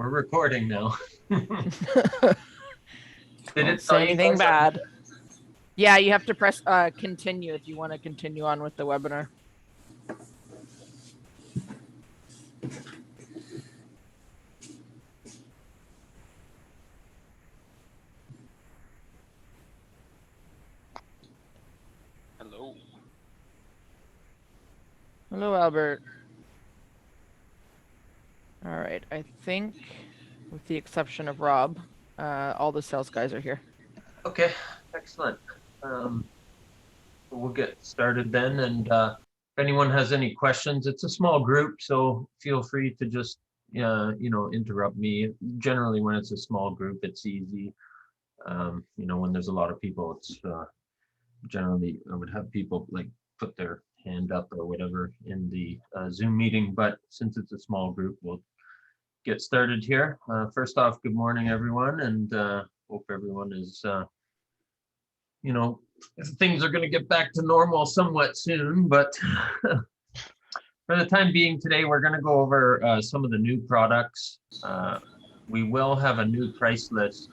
We're recording now. Did Don't it tell say you anything guys bad. Yeah, you have to press continue if you want to continue on with the webinar. Hello. Hello, Albert. All right, I think with the exception of Rob, all the sales guys are here. Okay, excellent. We'll get started then. And if anyone has any questions, it's a small group, so feel free to just interrupt me. Generally, when it's a small group, it's easy. When there's a lot of people, it's generally I would have people like put their hand up or whatever in the Zoom meeting. But since it's a small group, we'll get started here. First off, good morning, everyone, and hope everyone is, things are going to get back to normal somewhat soon. But for the time being today, we're going to go over some of the new products. We will have a new price list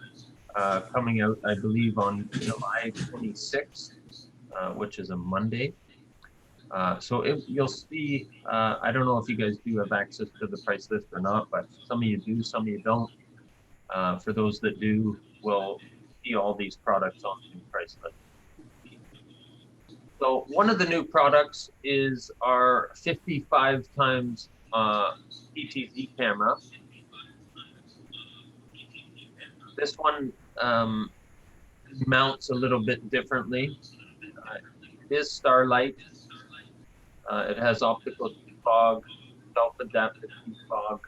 coming out, I believe, on July 26th, which is a Monday. So you'll see, I don't know if you guys do have access to the price list or not, but some of you do, some of you don't. For those that do, will see all these products on the new price list. So one of the new products is our 55 times PTZ camera. This one mounts a little bit differently. It is Starlight. It has optical defog, self-adaptive defog.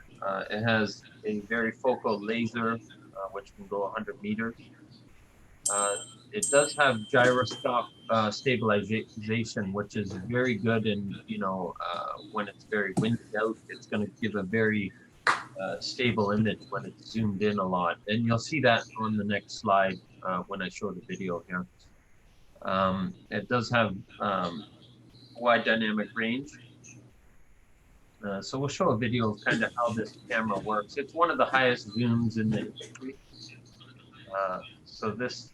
It has a very focal laser, which can go 100 meters. It does have gyroscope stabilization, which is very good. And when it's very windy out, it's going to give a very stable image when it's zoomed in a lot. And you'll see that on the next slide when I show the video here. It does have wide dynamic range. So we'll show a video of kind of how this camera works. It's one of the highest zooms in the industry. So this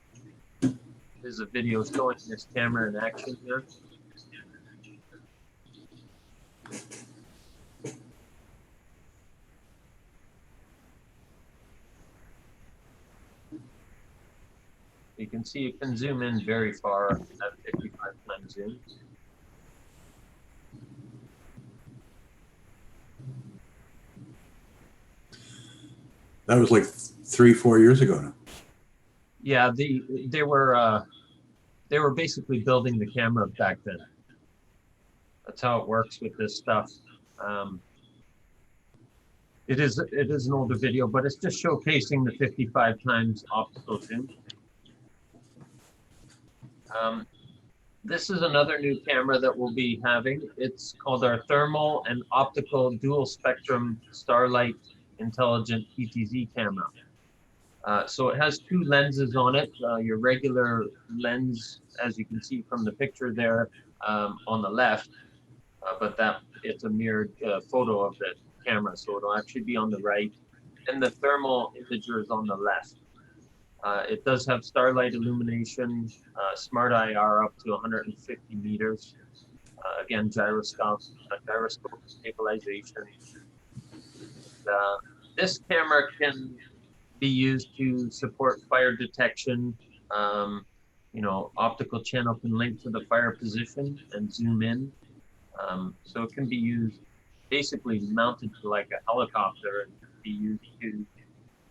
is a video showing this camera in action here. You can see it can zoom in very far at 55 times zoom. That was like 3-4 years ago now. Yeah, they were basically building the camera back then. That's how it works with this stuff. It is an older video, but it's just showcasing the 55 times optical zoom. This is another new camera that we'll be having. It's called our thermal and optical dual spectrum Starlight intelligent PTZ camera. So it has two lenses on it. Your regular lens, as you can see from the picture there on the left, but it's a mirrored photo of the camera, so it'll actually be on the right. And the thermal imager is on the left. It does have Starlight illumination, smart IR up to 150 meters. Again, gyroscope stabilization. This camera can be used to support fire detection. Optical channel can link to the fire position and zoom in. So it can be used basically mounted to like a helicopter and be used to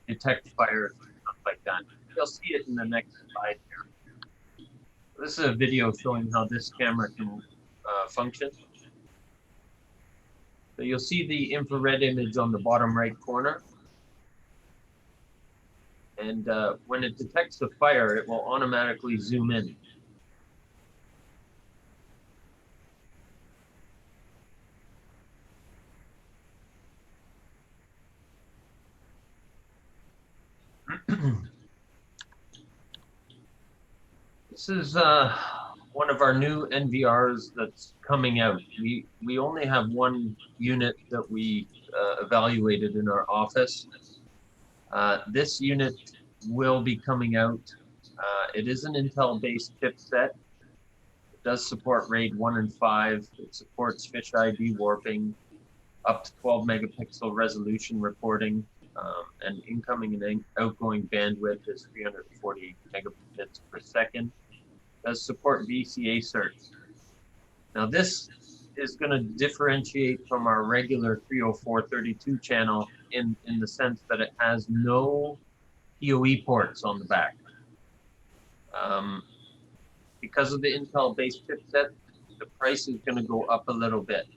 detect fires and stuff like that. You'll see it in the next slide here. This is a video showing how this camera can function. So you'll see the infrared image on the bottom right corner. And when it detects the fire, it will automatically zoom in. This is one of our new NVRs that's coming out. We only have one unit that we evaluated in our office. This unit will be coming out. It is an Intel-based chipset. It does support RAID 1 and 5. It supports fisheye warping, up to 12 megapixel resolution reporting, and incoming and outgoing bandwidth is 340 megabits per second. It does support VCA search. Now this is going to differentiate from our regular 30432 channel in the sense that it has no PoE ports on the back. Because of the Intel-based chipset, the price is going to go up a little bit.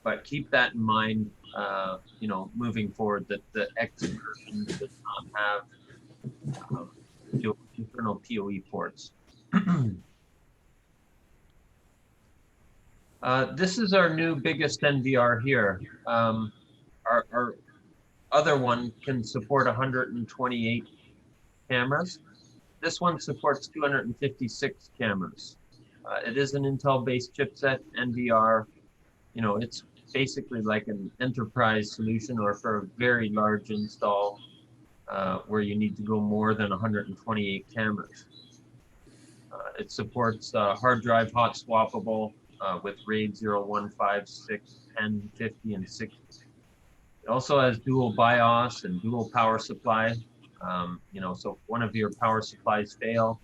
But keep that in mind, you know, moving forward, that the X version does not have internal PoE ports. This is our new biggest NVR here. Our other one can support 128 cameras. This one supports 256 cameras. It is an Intel-based chipset, NVR. You know, it's basically like an enterprise solution or for a very large install where you need to go more than 128 cameras. It supports hard drive hot swappable with RAID 0, 1, 5, 6, 10, 50, and 60. It also has dual BIOS and dual power supply. You know, so if one of your power supplies fail,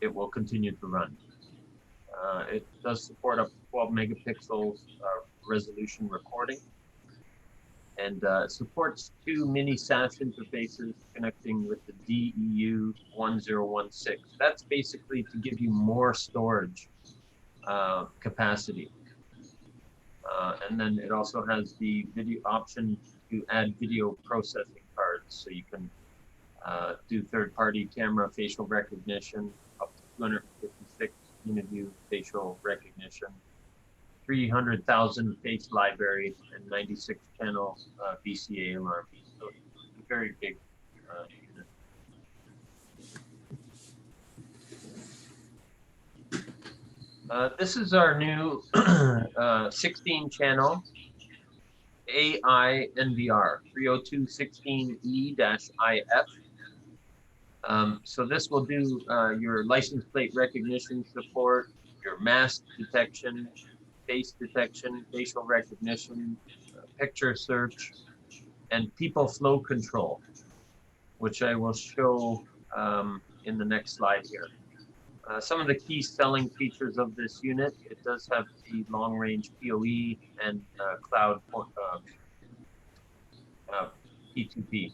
it will continue to run. It does support up to 12 megapixels resolution recording, and supports 2 mini SAS interfaces connecting with the DEU 1016. That's basically to give you more storage capacity. And then it also has the video option to add video processing cards, so you can do third-party camera facial recognition, up to 256 UniView facial recognition, 300,000 face library, and 96 channel VCA alarm. So it's a very big unit. This is our new 16 channel AI NVR 30216E-IF. So this will do your license plate recognition support, your mask detection, face detection, facial recognition, picture search, and people flow control, which I will show in the next slide here. Some of the key selling features of this unit: it does have the long-range PoE and cloud P2P.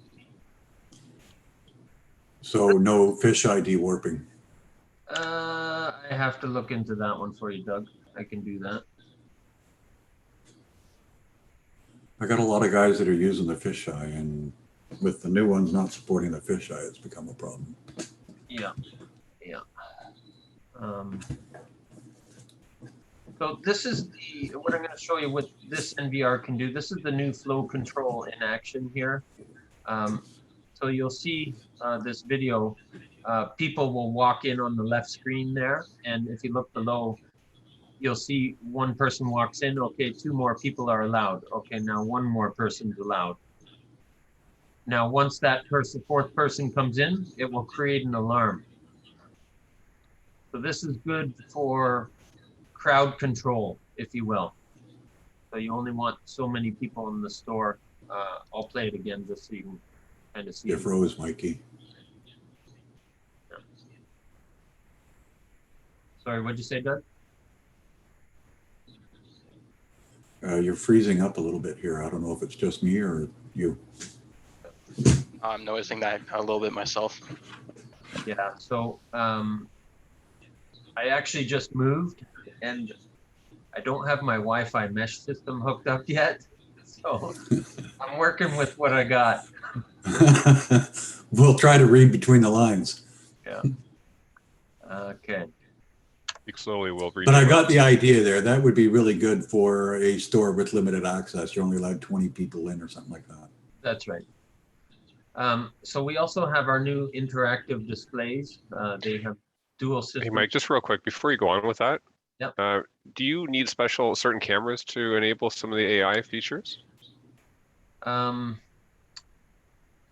So no fisheye warping. I have to look into that one for you, Doug. I can do that. I got a lot of guys that are using the fisheye, and with the new ones not supporting the fisheye, it's become a problem. Yeah, yeah. So this is what I'm going to show you what this NVR can do. This is the new flow control in action here. So you'll see this video. People will walk in on the left screen there, and if you look below, you'll see one person walks in. Okay, 2 more people are allowed. Okay, now 1 more person's allowed. Now, once that 4th person comes in, it will create an alarm. So this is good for crowd control, if you will. So you only want so many people in the store. I'll play it again just so you can kind of see. You froze, Mikey. Yeah. Sorry, what'd you say, Doug? You're freezing up a little bit here. I don't know if it's just me or you. I'm noticing that a little bit myself. Yeah, so I actually just moved, and I don't have my Wi-Fi mesh system hooked up yet, so I'm working with what I got. We'll try to read between the lines. Yeah. Okay. You slowly will read. But I got the idea there. That would be really good for a store with limited access. You're only allowed 20 people in or something like that. That's right. So we also have our new interactive displays. They have dual system. Hey, Mike, just real quick before you go on with that. Yep. Do you need certain cameras to enable some of the AI features?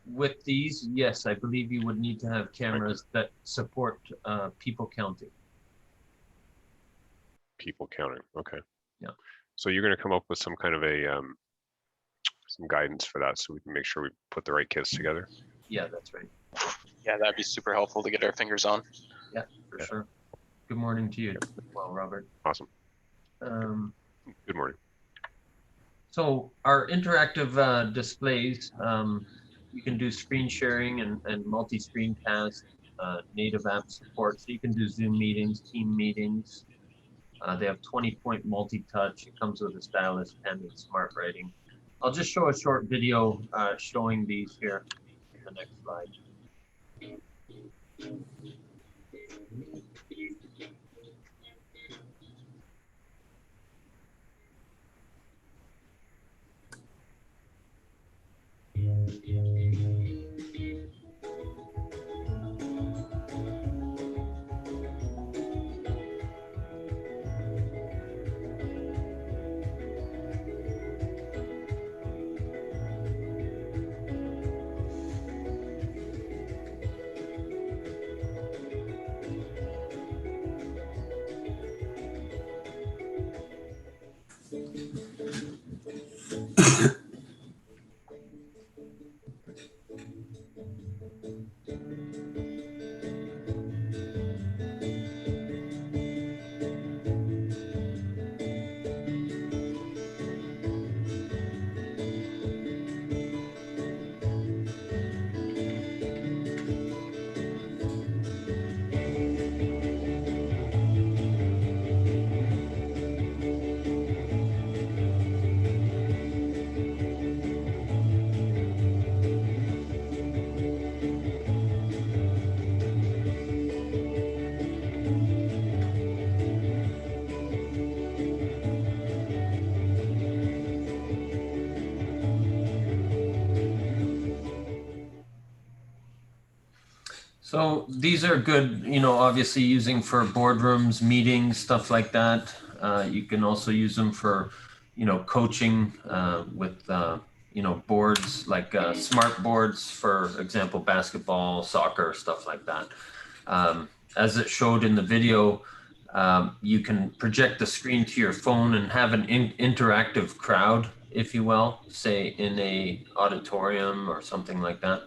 With these, yes, I believe you would need to have cameras that support people counting. People counting. Okay. Yeah. So you're going to come up with some kind of a some guidance for that, so we can make sure we put the right kits together. Yeah, that's right. Yeah, that'd be super helpful to get our fingers on. Yeah, for Yeah. sure. Good morning to you as well, Robert. Awesome. Good morning. So our interactive displays, you can do screen sharing and multi-screen cast, native app support. So you can do Zoom meetings, team meetings. They have 20-point multi-touch. It comes with a stylus, pen, and smart writing. I'll just show a short video showing these here in the next slide. So these are good, obviously using for boardrooms, meetings, stuff like that. You can also use them for, coaching with, boards like smart boards, for example, basketball, soccer, stuff like that. As it showed in the video, you can project the screen to your phone and have an interactive crowd, if you will, say in a auditorium or something like that.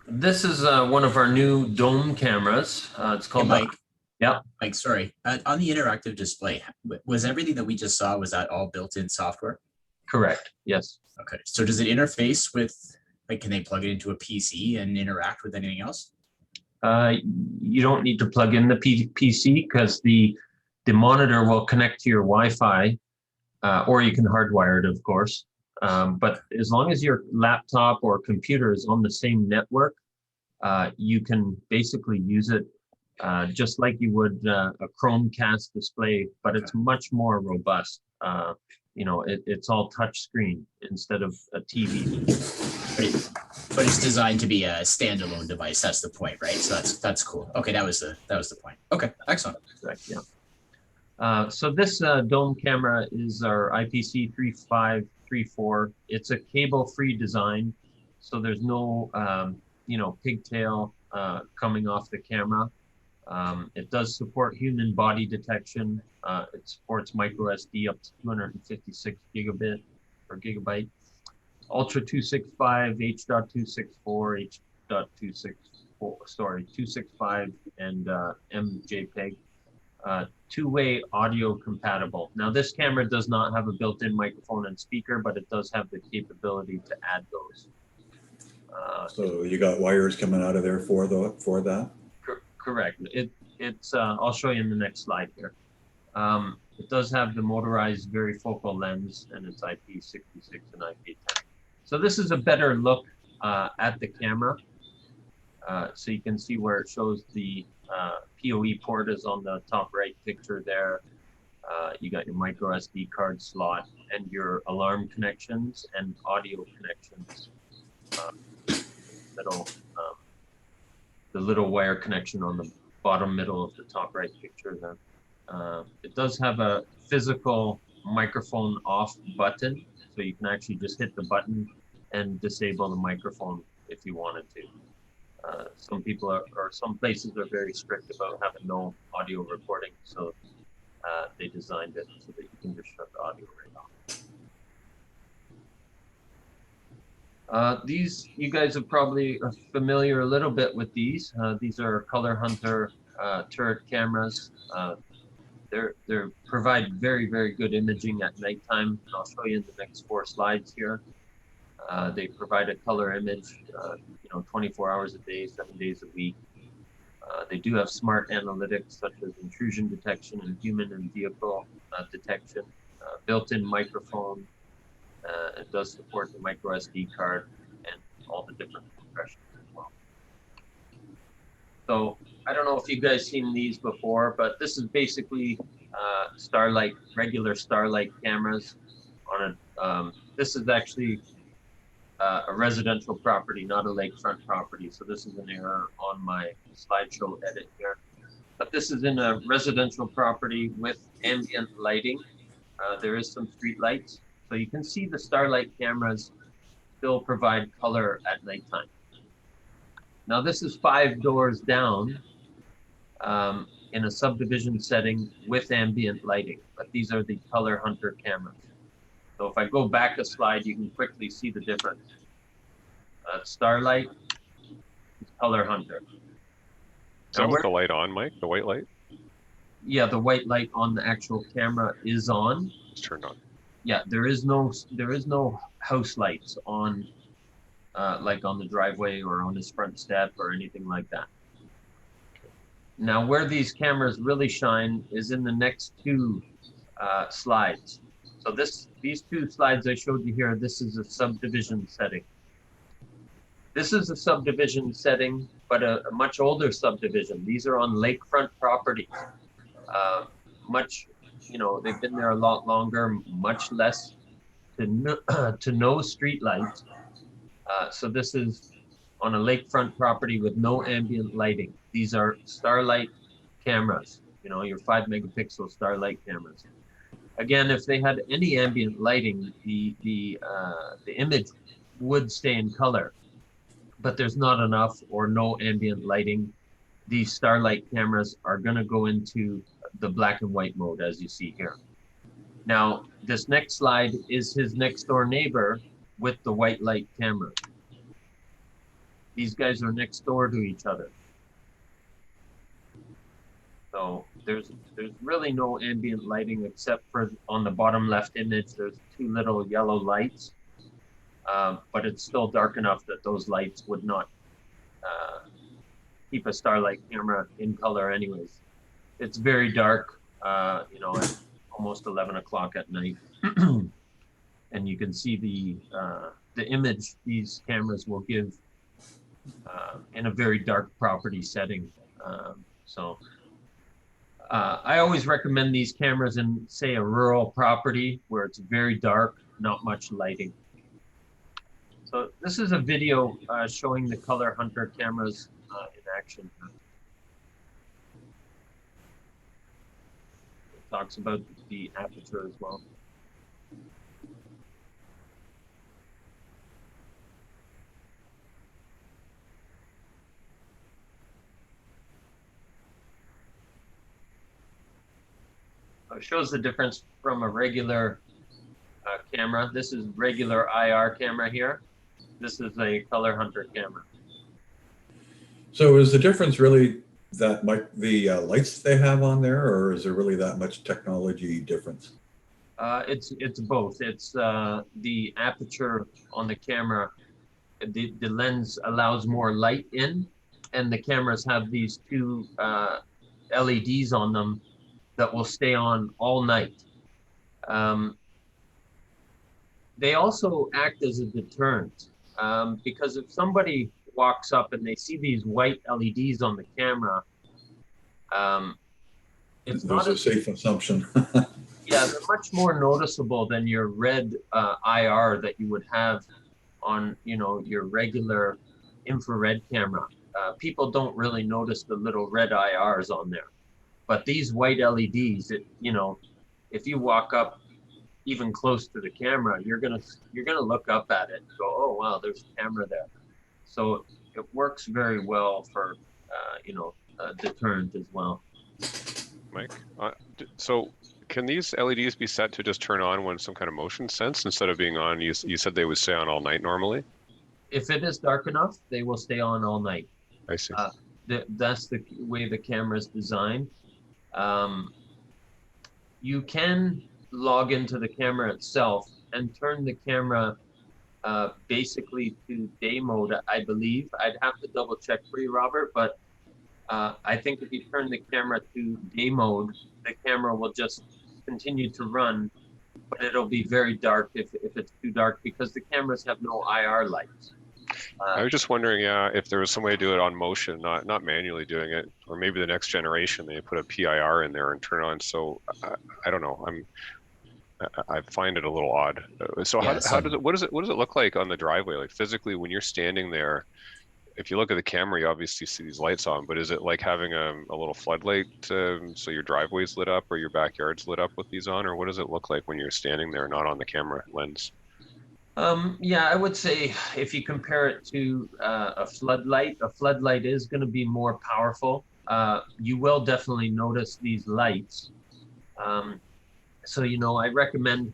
This is one of our new dome cameras. It's called Mike. Yeah. Mike, sorry. On the interactive display, was everything that we just saw, was that all built-in software? Correct. Yes. Okay. So does it interface with, like, can they plug it into a PC and interact with anything else? You don't need to plug in the PC because the monitor will connect to your Wi-Fi, or you can hardwire it, of course. But as long as your laptop or computer is on the same network, you can basically use it just like you would a Chromecast display, but it's much more robust. It's all touch screen instead of a TV. But it's designed to be a standalone device. That's the point, right? So that's cool. Okay, that was the point. Okay, excellent. Correct. Yeah. So this dome camera is our IPC 3534. It's a cable-free design, so there's no pigtail coming off the camera. It does support human body detection. It supports micro SD up to 256 gigabit or gigabyte. Ultra 265, H.264, H.264, 265, and MJPEG. Two-way audio compatible. Now this camera does not have a built-in microphone and speaker, but it does have the capability to add those. So you got wires coming out of there for that? Correct. It's I'll show you in the next slide here. It does have the motorized varifocal lens, and it's IP66 and IP10. So this is a better look at the camera. So you can see where it shows the PoE port is on the top right picture there. You got your micro SD card slot and your alarm connections and audio connections. The little wire connection on the bottom middle of the top right picture there. It does have a physical microphone off button, so you can actually just hit the button and disable the microphone if you wanted to. Some people or some places are very strict about having no audio recording, so they designed it so that you can just shut the audio right off. These, you guys are probably familiar a little bit with these. These are Color Hunter turret cameras. They provide very, very good imaging at nighttime. I'll show you in the next 4 slides here. They provide a color image, 24 hours a day, 7 days a week. They do have smart analytics such as intrusion detection and human and vehicle detection, built-in microphone. It does support the micro SD card and all the different compressions as well. So I don't know if you guys seen these before, but this is basically Starlight, regular Starlight cameras on a. This is actually a residential property, not a lakefront property. So this is an error on my slideshow edit here. But this is in a residential property with ambient lighting. There is some street lights. So you can see the Starlight cameras still provide color at nighttime. Now this is 5 doors down in a subdivision setting with ambient lighting, but these are the Color Hunter cameras. So if I go back a slide, you can quickly see the difference. Starlight, Color Hunter. Is that with the light on, Mike? The white light? Yeah, the white light on the actual camera is on. It's turned on. Yeah, there is no house lights on, like on the driveway or on his front step or anything like that. Now, where these cameras really shine is in the next 2 slides. So these 2 slides I showed you here, this is a subdivision setting. This is a subdivision setting, but a much older subdivision. These are on lakefront properties. They've been there a lot longer, much less to no street lights. So this is on a lakefront property with no ambient lighting. These are Starlight cameras, your 5 megapixel Starlight cameras. Again, if they had any ambient lighting, the image would stay in color, but there's not enough or no ambient lighting. These Starlight cameras are going to go into the black and white mode, as you see here. Now, this next slide is his next door neighbor with the white light camera. These guys are next door to each other. So there's really no ambient lighting except for on the bottom left image, there's 2 little yellow lights, but it's still dark enough that those lights would not keep a Starlight camera in color anyways. It's very dark, at almost 11 o'clock at night. And you can see the image these cameras will give in a very dark property setting. I always recommend these cameras in, say, a rural property where it's very dark, not much lighting. So this is a video showing the Color Hunter cameras in action. It talks about the aperture as well. It shows the difference from a regular camera. This is regular IR camera here. This is a Color Hunter camera. So is the difference really that the lights they have on there, or is there really that much technology difference? It's both. It's the aperture on the camera. The lens allows more light in, and the cameras have these 2 LEDs on them that will stay on all night. They also act as a deterrent because if somebody walks up and they see these white LEDs on the camera, it's not a safe assumption. Yeah, they're much more noticeable than your red IR that you would have on, your regular infrared camera. People don't really notice the little red IRs on there. But these white LEDs, if you walk up even close to the camera, you're gonna look up at it and go, oh wow, there's a camera there. So it works very well for deterrent as well. Mike, so can these LEDs be set to just turn on when some kind of motion sense instead of being on? You said they would stay on all night normally. If it is dark enough, they will stay on all night. I see. That's the way the camera is designed. You can log into the camera itself and turn the camera basically to day mode, I believe. I'd have to double check for you, Robert, but I think if you turn the camera to day mode, the camera will just continue to run, but it'll be very dark if it's too dark because the cameras have no IR lights. I was just wondering, yeah, if there was some way to do it on motion, not manually doing it, or maybe the next generation they put a PIR in there and turn it on. So I don't know. I find it a little odd. So Yeah, how does it? What does it look like on the driveway? Like physically, when you're standing there, if you look at the camera, you obviously see these lights on. But is it like having a little floodlight so your driveway's lit up or your backyard's lit up with these on, or what does it look like when you're standing there, not on the camera lens? Yeah, I would say if you compare it to a floodlight is going to be more powerful. You will definitely notice these lights. So, I recommend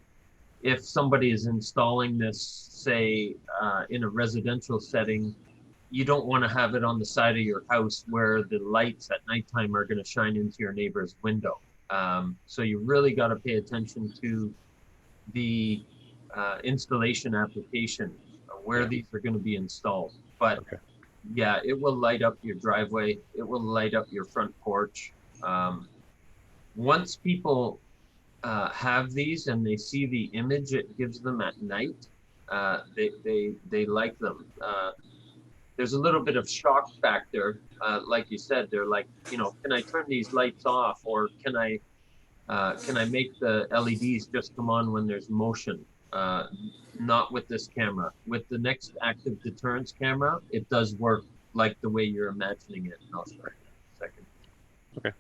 if somebody is installing this, say, in a residential setting, you don't want to have it on the side of your house where the lights at nighttime are going to shine into your neighbor's window. So you really got to pay attention to the installation application where these are going to be installed. But yeah, it will light up your driveway. It will light up your front porch. Once people have these and they see the image it gives them at night, they like them. There's a little bit of shock factor. Like you said, they're like, can I turn these lights off, or can I make the LEDs just come on when there's motion? Not with this camera. With the next active deterrence camera, it does work like the way you're imagining it. And I'll start in a second. Okay.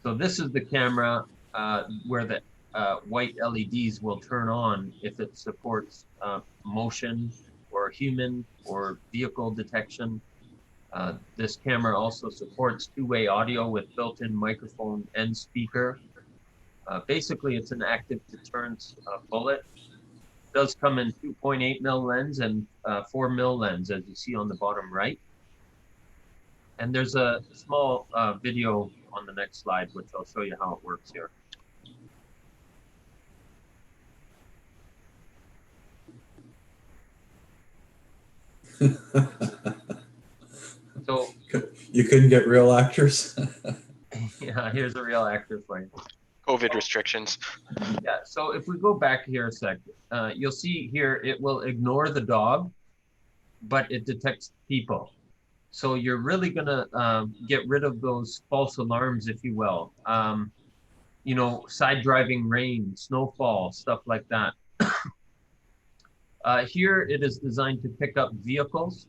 So this is the camera where the white LEDs will turn on if it supports motion or human or vehicle detection. This camera also supports two-way audio with built-in microphone and speaker. Basically, it's an active deterrence bullet. It does come in 2.8 mil lens and 4 mil lens, as you see on the bottom right. And there's a small video on the next slide, which I'll show you how it works here. So You couldn't get real actors? yeah, here's a real actor for you. COVID restrictions. Yeah, so if we go back here a sec, you'll see here it will ignore the dog, but it detects people. So you're really gonna get rid of those false alarms, if you will. Side driving rain, snowfall, stuff like that. Here it is designed to pick up vehicles.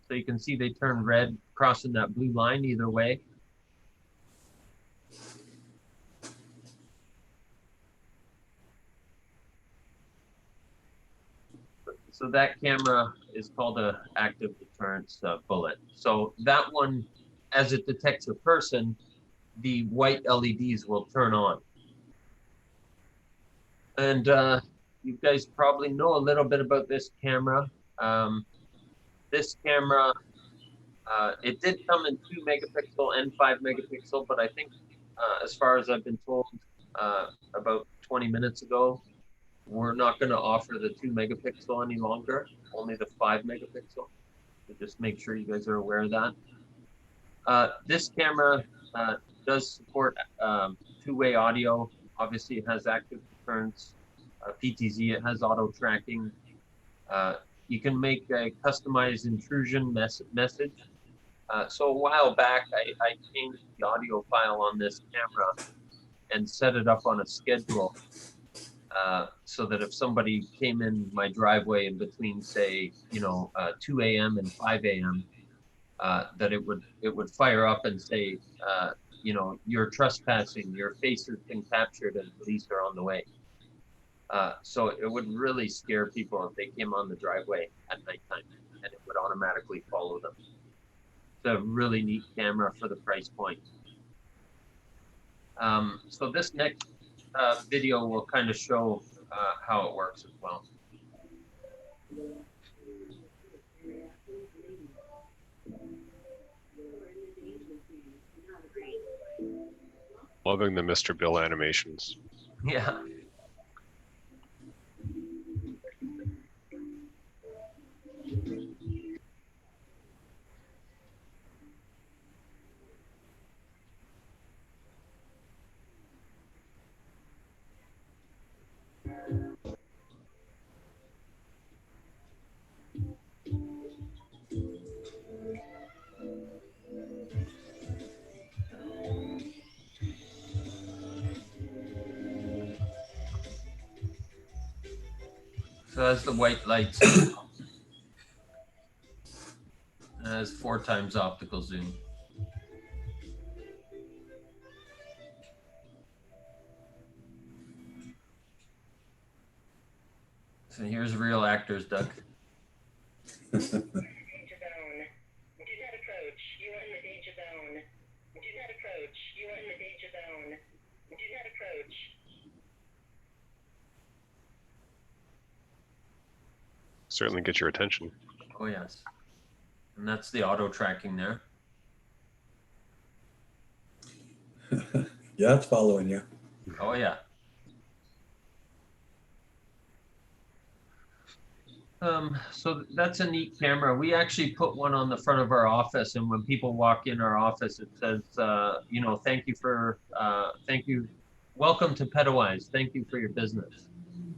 So you can see they turn red crossing that blue line either way. So that camera is called a active deterrence bullet. So that one, as it detects a person, the white LEDs will turn on. And you guys probably know a little bit about this camera. This camera, it did come in 2 megapixel and 5 megapixel, but I think as far as I've been told about 20 minutes ago, we're not going to offer the 2 megapixel any longer, only the 5 megapixel. So just make sure you guys are aware of that. This camera does support two-way audio. Obviously, it has active deterrence, PTZ, it has auto tracking. You can make a customized intrusion message. So a while back, I changed the audio file on this camera and set it up on a schedule so that if somebody came in my driveway in between, say, 2 a.m. and 5 a.m., that it would fire up and say, you're trespassing, your face has been captured, and police are on the way. So it would really scare people if they came on the driveway at nighttime, and it would automatically follow them. It's a really neat camera for the price point. So this next video will kind of show how it works as well. Loving the Mr. Bill animations. Yeah. So that's the white lights. It has 4 times optical zoom. So here's real actors, Doug. Danger zone. Do not approach. You are in the danger zone. Do not approach. You are in the danger zone. Do not approach. Certainly get your attention. Oh yes. And that's the auto tracking there. Yeah, it's following you. Oh yeah. So that's a neat camera. We actually put one on the front of our office, and when people walk in our office, it says, you know, thank you, welcome to Petawise. Thank you for your business.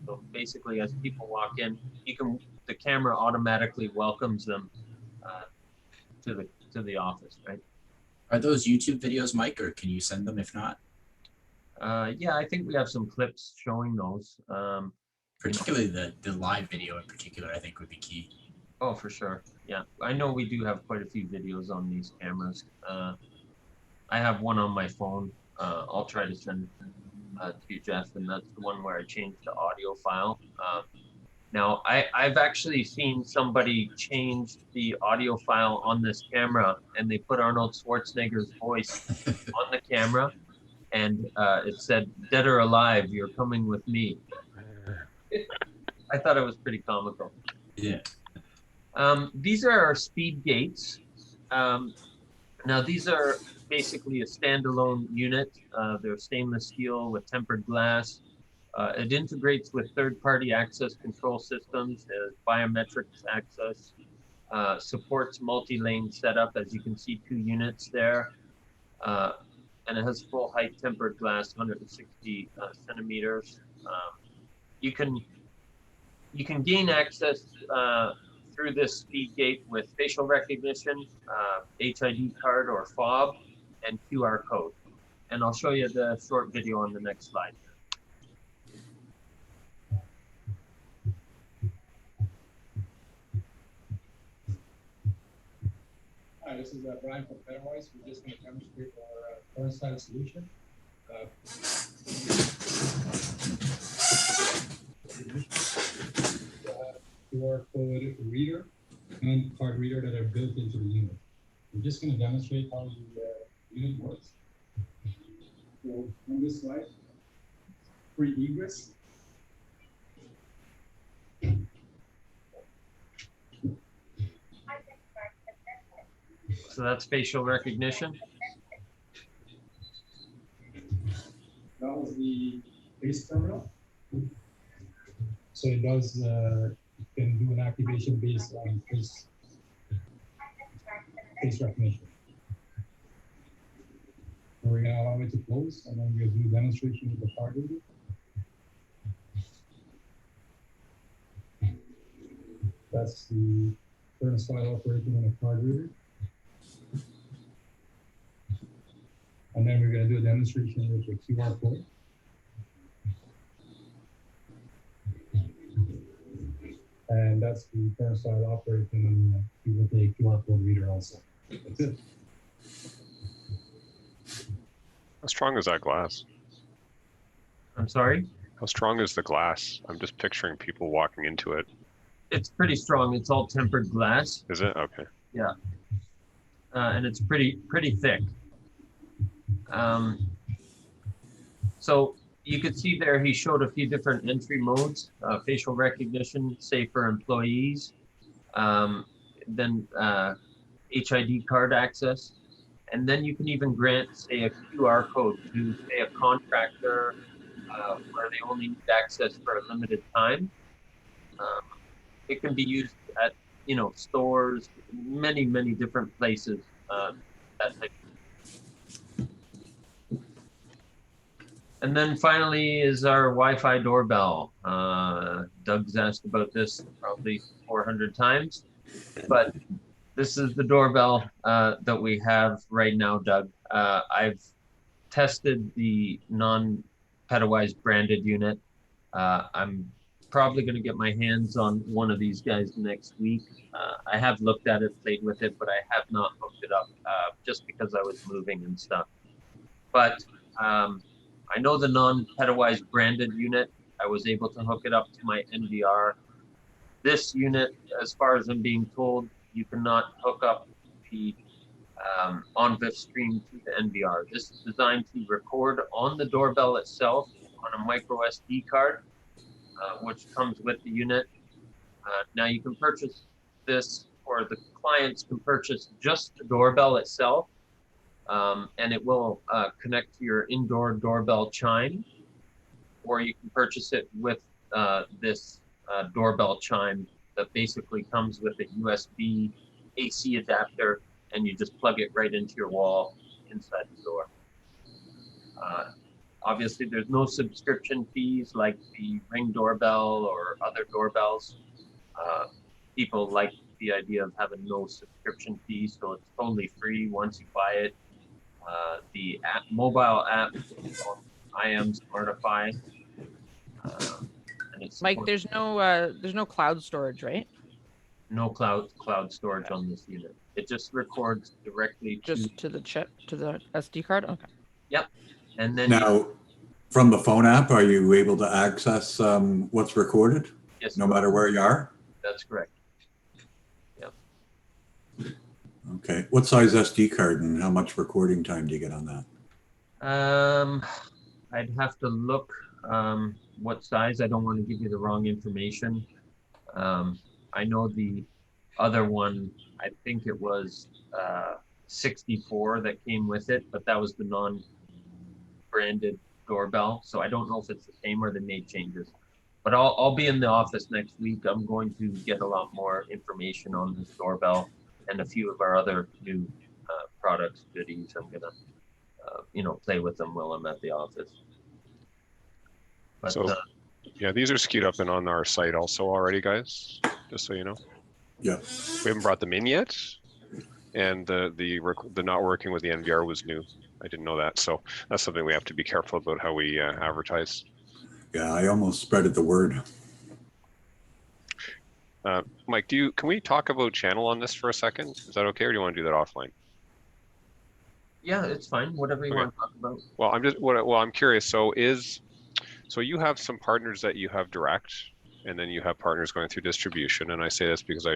So basically, as people walk in, the camera automatically welcomes them to the office, right? Are those YouTube videos, Mike, or can you send them if not? Yeah, I think we have some clips showing those. Particularly the live video in particular, I think would be key. Oh, for sure. Yeah, I know we do have quite a few videos on these cameras. I have one on my phone. I'll try to send to you, Jeff, and that's the one where I changed the audio file. Now, I've actually seen somebody change the audio file on this camera, and they put Arnold Schwarzenegger's voice on the camera, and it said, "Dead or alive, you're coming with me." I thought it was pretty comical. Yeah. These are our speed gates. Now these are basically a standalone unit. They're stainless steel with tempered glass. It integrates with third-party access control systems, biometrics access, supports multi-lane setup, as you can see 2 units there. And it has full height tempered glass, 160 centimeters. You can gain access through this speed gate with facial recognition, HID card or fob, and QR code. And I'll show you the short video on the next slide. Hi, this is Brian from Petawise. We're just going to demonstrate our current side solution. QR code reader and card reader that are built into the unit. We're just going to demonstrate how the unit works. So on this slide, free egress. So that's facial recognition. That was the base terminal. So it does, can do an activation based on face recognition. So we're gonna allow it to close, and then we'll do a demonstration with the card reader. That's the turnstile operating on a card reader. And then we're going to do a demonstration with the QR code. And that's the turnstile operating with a QR code reader also. That's it. How strong is that glass? I'm sorry? How strong is the glass? I'm just picturing people walking into it. It's pretty strong. It's all tempered glass, Is it? Okay. and it's pretty thick. So you could see there he showed a few different entry modes, facial recognition, say for employees, then HID card access, and then you can even grant, say, a QR code to, say, a contractor where they only need access for a limited time. It can be used at, stores, many different places. That type. And then finally is our Wi-Fi doorbell. Doug's asked about this probably 400 times, but this is the doorbell that we have right now, Doug. I've tested the non-Petawise branded unit. I'm probably going to get my hands on one of these guys next week. I have looked at it, played with it, but I have not hooked it up just because I was moving and stuff. But I know the non-Petawise branded unit. I was able to hook it up to my NVR. This unit, as far as I'm being told, you cannot hook up the OnVIF stream to the NVR. This is designed to record on the doorbell itself on a micro SD card, which comes with the unit. Now you can purchase this, or the clients can purchase just the doorbell itself, and it will connect to your indoor doorbell chime, or you can purchase it with this doorbell chime that basically comes with a USB AC adapter, and you just plug it right into your wall inside the door. Obviously, there's no subscription fees like the Ring doorbell or other doorbells. People like the idea of having no subscription fees, so it's totally free once you buy it. The mobile app is called I Am Smartify. And it's Mike, there's no cloud storage, right? no cloud storage on this unit. It just records directly Just to the chip, to the SD card. Okay. Yep. And then Now, from the phone app, are you able to access what's recorded, yes, no matter where you are? that's correct. Okay. What size SD card and how much recording time do you get on that? I'd have to look what size. I don't want to give you the wrong information. I know the other one, I think it was 64 that came with it, but that was the non-branded doorbell. So I don't know if it's the same or they made changes. But I'll be in the office next week. I'm going to get a lot more information on this doorbell and a few of our other new products, goodies. I'm gonna play with them while I'm at the office. But So, yeah, these are skewed up and on our site also already, guys, just so you know. Yeah. We haven't brought them in yet, and the not working with the NVR was new. I didn't know that, so that's something we have to be careful about how we advertise. Yeah, I almost spreaded the word. Mike, can we talk about channel on this for a second? Is that okay, or do you want to do that offline? yeah, it's fine. Whatever you Okay. want to talk about. Well, I'm curious. So you have some partners that you have direct, and then you have partners going through distribution. And I say this because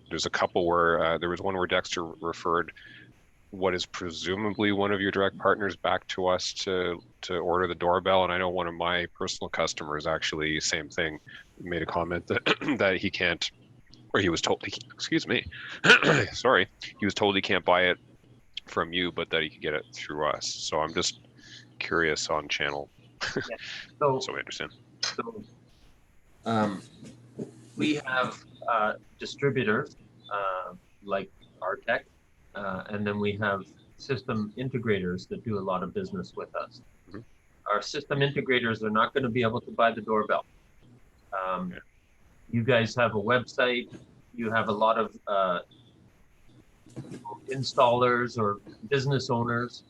there's a couple where there was one where Dexter referred what is presumably one of your direct partners back to us to order the doorbell. And I know one of my personal customers actually, same thing, made a comment that that he can't, or he was told, excuse me, sorry, he was told he can't buy it from you, but that he could get it through us. So I'm just curious on channel. Yeah. So So we understand. we have distributors like Aartech, and then we have system integrators that do a lot of business with us. Mhm. Our system integrators are not going to be able to buy the doorbell. Okay. You guys have a website. You have a lot of installers or business owners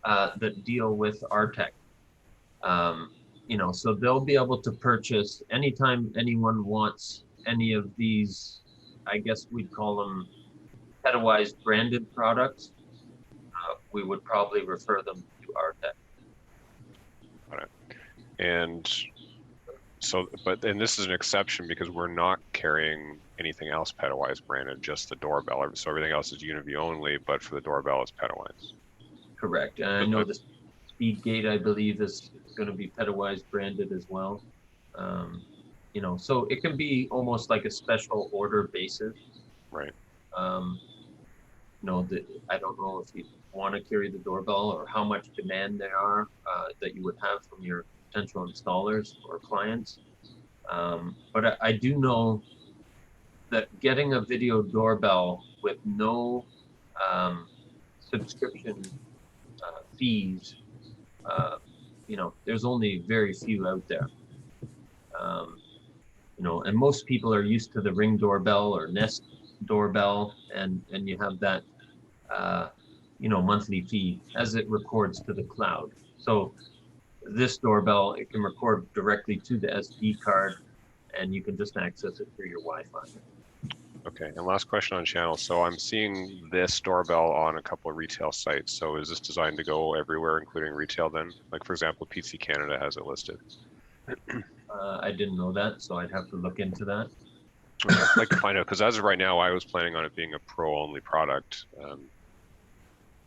that deal with Aartech. So they'll be able to purchase anytime anyone wants any of these, I guess we'd call them Petawise branded products. We would probably refer them to Aartech. And So, but and this is an exception because we're not carrying anything else Petawise branded, just the doorbell. So everything else is Uniview only, but for the doorbell, it's Petawise. Correct. And I know the speed gate, I believe, is going to be Petawise branded as well. You know, so it can be almost like a special order basis. Right. You know, I don't know if you want to carry the doorbell or how much demand there are that you would have from your potential installers or clients. But I do know that getting a video doorbell with no subscription fees, you know, there's only very few out there. You know, and most people are used to the Ring doorbell or Nest doorbell, and you have that, you know, monthly fee as it records to the cloud. So this doorbell, it can record directly to the SD card, and you can just access it through your Wi-Fi. Okay, and last question on channel. So I'm seeing this doorbell on a couple of retail sites. So is this designed to go everywhere, including retail then? Like for example, PC Canada has it listed. I didn't know that, so I'd have to look into that. Okay, I'd like to find out, because as of right now, I was planning on it being a pro-only product,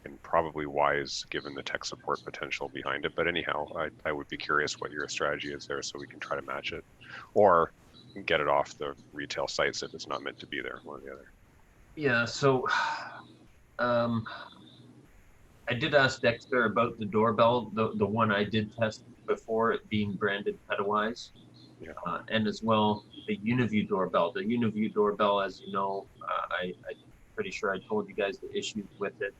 and probably wise given the tech support potential behind it. But anyhow, I would be curious what your strategy is there so we can try to match it. Or get it off the retail sites if it's not meant to be there, one or the other. Yeah, so I did ask Dexter about the doorbell, the one I did test before, it being branded Petawise. Yeah. And as well, the Uniview doorbell. The Uniview doorbell, as you know, I'm pretty sure I told you guys the issues with it.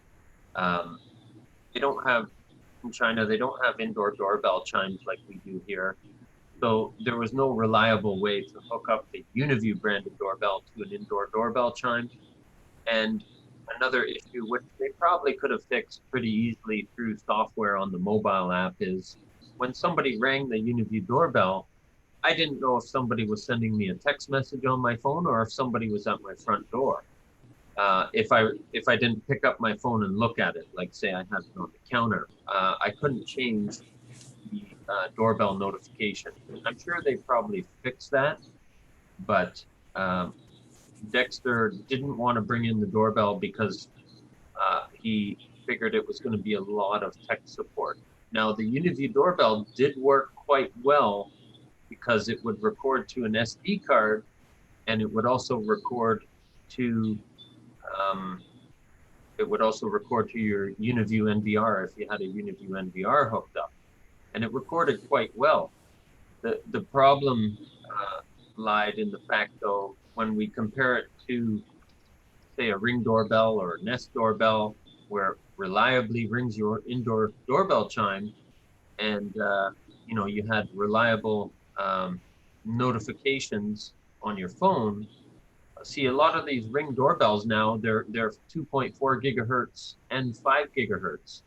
They don't have, in China, they don't have indoor doorbell chimes like we do here. So there was no reliable way to hook up the Uniview branded doorbell to an indoor doorbell chime. And another issue, which they probably could have fixed pretty easily through software on the mobile app, is when somebody rang the Uniview doorbell, I didn't know if somebody was sending me a text message on my phone or if somebody was at my front door. If I didn't pick up my phone and look at it, like say I had it on the counter, I couldn't change the doorbell notification. I'm sure they probably fixed that, but Dexter didn't want to bring in the doorbell because he figured it was going to be a lot of tech support. Now, the Uniview doorbell did work quite well because it would record to an SD card, and it would also record to your Uniview NVR if you had a Uniview NVR hooked up, and it recorded quite well. The problem lied in the fact, though, when we compare it to, say, a Ring doorbell or a Nest doorbell, where it reliably rings your indoor doorbell chime, and you know, you had reliable notifications on your phone. See, a lot of these Ring doorbells now, they're 2.4 gigahertz and 5 gigahertz.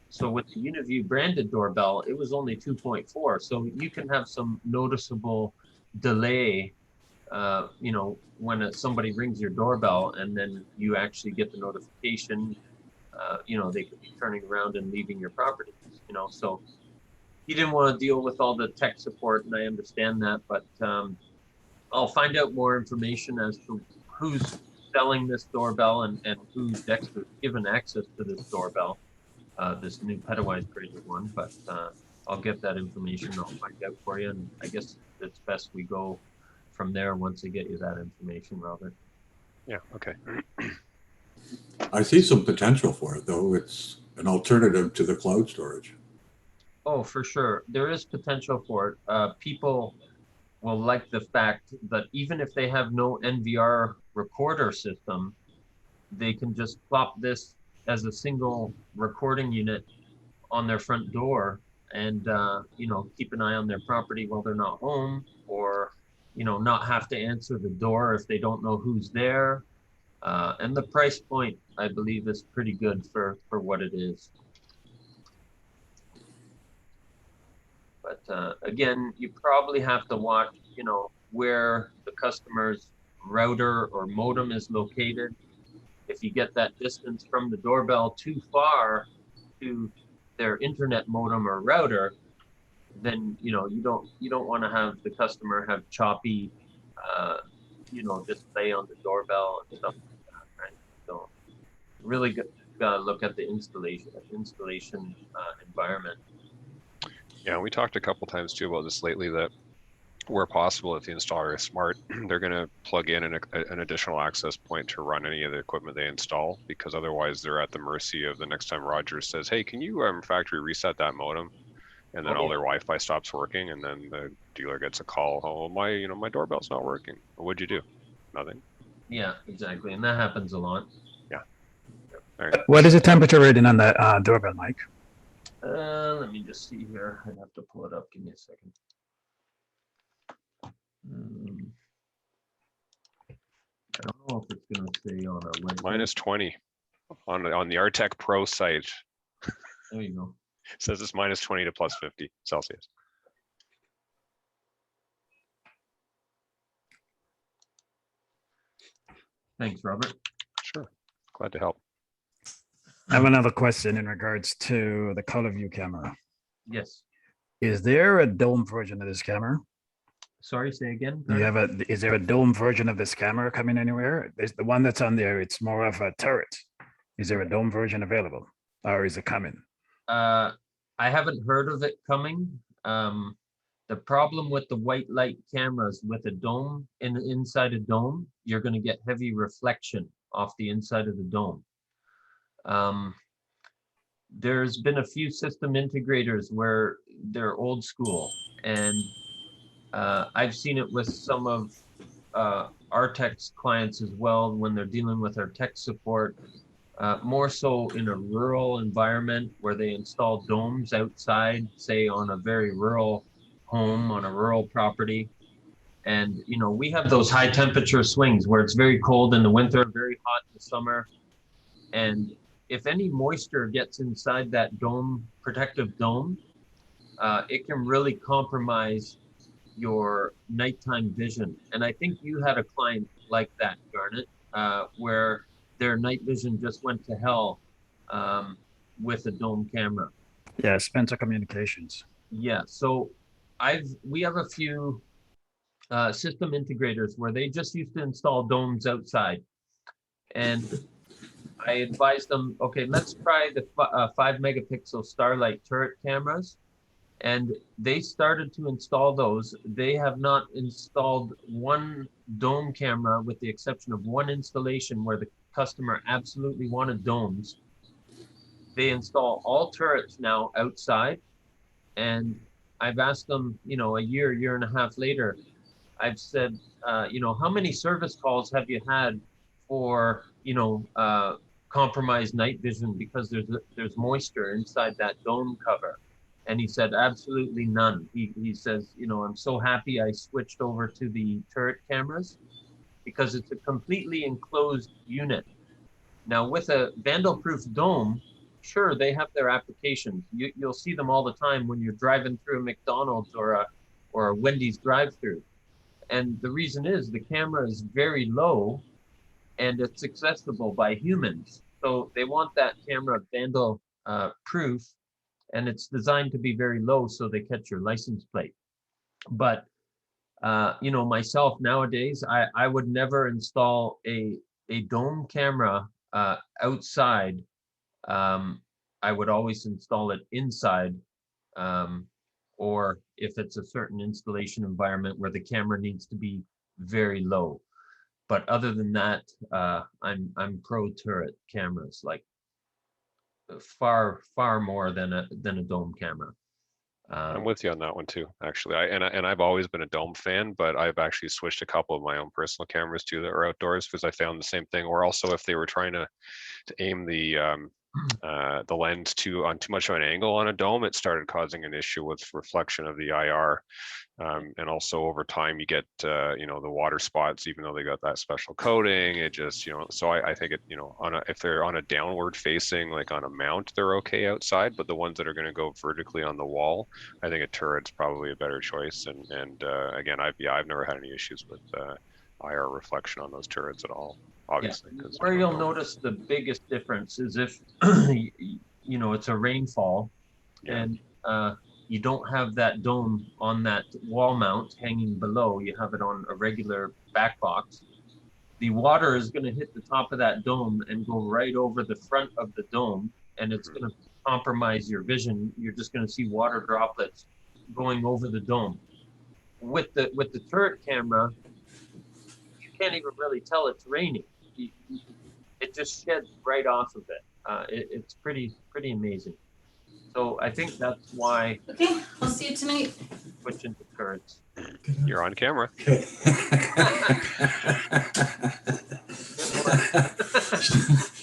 So with the Uniview branded doorbell, it was only 2.4. So you can have some noticeable delay, you know, when somebody rings your doorbell and then you actually get the notification. You know, they could be turning around and leaving your property, you know. So he didn't want to deal with all the tech support, and I understand that, but I'll find out more information as to who's selling this doorbell and who Dexter's given access to this doorbell, this new Petawise branded one. But I'll get that information. I'll find out for you, and I guess it's best we go from there once I get you that information, Robert. Yeah, okay. I see some potential for it, though. It's an alternative to the cloud storage. Oh, for sure. There is potential for it. People will like the fact that even if they have no NVR recorder system, they can just plop this as a single recording unit on their front door and, you know, keep an eye on their property while they're not home, or, you know, not have to answer the door if they don't know who's there. And the price point, I believe, is pretty good for what it is. But again, you probably have to watch, you know, where the customer's router or modem is located. If you get that distance from the doorbell too far to their internet modem or router, then you know you don't want to have the customer have choppy, display on the doorbell and stuff like that, right? So really gotta look at the installation environment. Yeah, we talked a couple times too about this lately, that where possible, if the installer is smart, they're going to plug in an additional access point to run any of the equipment they install, because otherwise they're at the mercy of the next time Rogers says, hey, can you factory reset that modem? And then all their Wi-Fi stops working, and then the dealer gets a call, oh, my doorbell's not working. What'd you do? Nothing. Yeah, exactly, and that happens a lot. Yeah. All right. What is the temperature rating on that doorbell, Mike? Let me just see here. I'd have to pull it up. Give me a second. I don't know if it's going to stay on a website. Minus 20 on the Aartech Pro site. There you go. It says it's minus 20 to plus 50 Celsius. Thanks, Robert. Sure. Glad to help. I have another question in regards to the color view camera. Yes. Is there a dome version of this camera? Sorry, say again. Do you have is there a dome version of this camera coming anywhere? There's the one that's on there. It's more of a turret. Is there a dome version available, or is it coming? I haven't heard of it coming. The problem with the white light cameras with a dome inside a dome, you're going to get heavy reflection off the inside of the dome. There's been a few system integrators where they're old school, and I've seen it with some of Aartech's clients as well when they're dealing with our tech support, more so in a rural environment where they install domes outside, say on a very rural home, on a rural property. And, we have those high temperature swings where it's very cold in the winter, very hot in the summer. And if any moisture gets inside that dome, protective dome, it can really compromise your nighttime vision. And I think you had a client like that, Garnet, where their night vision just went to hell with a dome camera. Yeah, Spencer Communications. Yeah, so we have a few system integrators where they just used to install domes outside. And I advised them, okay, let's try the 5 megapixel Starlight turret cameras. And they started to install those. They have not installed one dome camera with the exception of one installation where the customer absolutely wanted domes. They install all turrets now outside. And I've asked them, a year and a half later, I've said, how many service calls have you had for, compromised night vision because there's moisture inside that dome cover? And he said, absolutely none. He says, I'm so happy I switched over to the turret cameras because it's a completely enclosed unit. Now with a vandal-proof dome, sure, they have their applications. You'll see them all the time when you're driving through a McDonald's or a Wendy's drive-through. And the reason is the camera is very low and it's accessible by humans. So they want that camera vandal proof, and it's designed to be very low so they catch your license plate. But myself nowadays, I would never install a dome camera outside. I would always install it inside, or if it's a certain installation environment where the camera needs to be very low. But other than that, I'm pro turret cameras, like far more than a dome camera. I'm with you on that one too, actually. I've always been a dome fan, but I've actually switched a couple of my own personal cameras too that are outdoors because I found the same thing. Or also if they were trying to aim the lens on too much of an angle on a dome, it started causing an issue with reflection of the IR. And also over time you get the water spots, even though they got that special coating, it just so I think it if they're on a downward facing, like on a mount, they're okay outside, but the ones that are going to go vertically on the wall, I think a turret's probably a better choice. And again, I've never had any issues with IR reflection on those turrets at all, obviously. Yeah. Where you'll notice the biggest difference is if it's a rainfall, yeah. and you don't have that dome on that wall mount hanging below. You have it on a regular back box. The water is going to hit the top of that dome and go right over the front of the dome, and it's going to compromise your vision. You're just going to see water droplets going over the dome. With the turret camera, you can't even really tell it's raining. It just sheds right off of it. It's pretty amazing. So I think that's why Okay, I'll see you tonight. switch into turrets. You're on camera. Okay.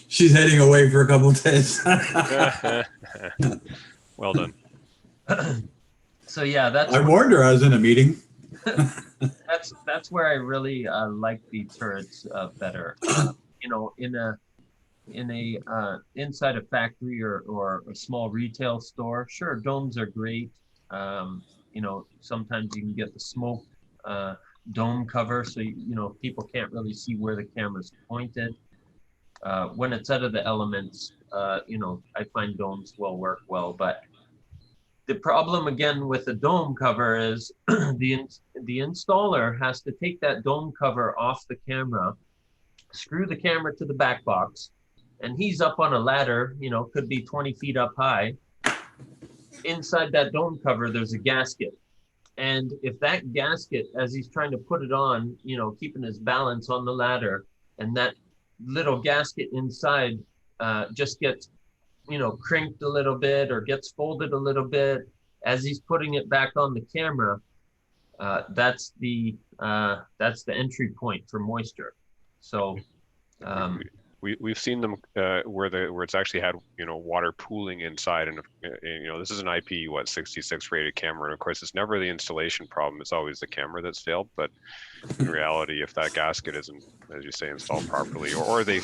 She's heading away for a couple of days. Well done. So yeah, that's I warned her I was in a meeting. that's where I really like the turrets better. You know, in a inside a factory or a small retail store, sure, domes are great. You know, sometimes you can get the smoke dome cover, so you know people can't really see where the camera's pointed. When it's out of the elements, you know, I find domes will work well, but the problem again with the dome cover is the installer has to take that dome cover off the camera, screw the camera to the back box, and he's up on a ladder, you know, could be 20 feet up high. Inside that dome cover, there's a gasket. And if that gasket, as he's trying to put it on, you know, keeping his balance on the ladder, and that little gasket inside just gets, you know, crinked a little bit or gets folded a little bit as he's putting it back on the camera, that's the entry point for moisture. So we've seen them where it's actually had, you know, water pooling inside, and you know, this is an IP 66 rated camera, and of course it's never the installation problem, it's always the camera that's failed. But in reality, if that gasket isn't, as you say, installed properly, or they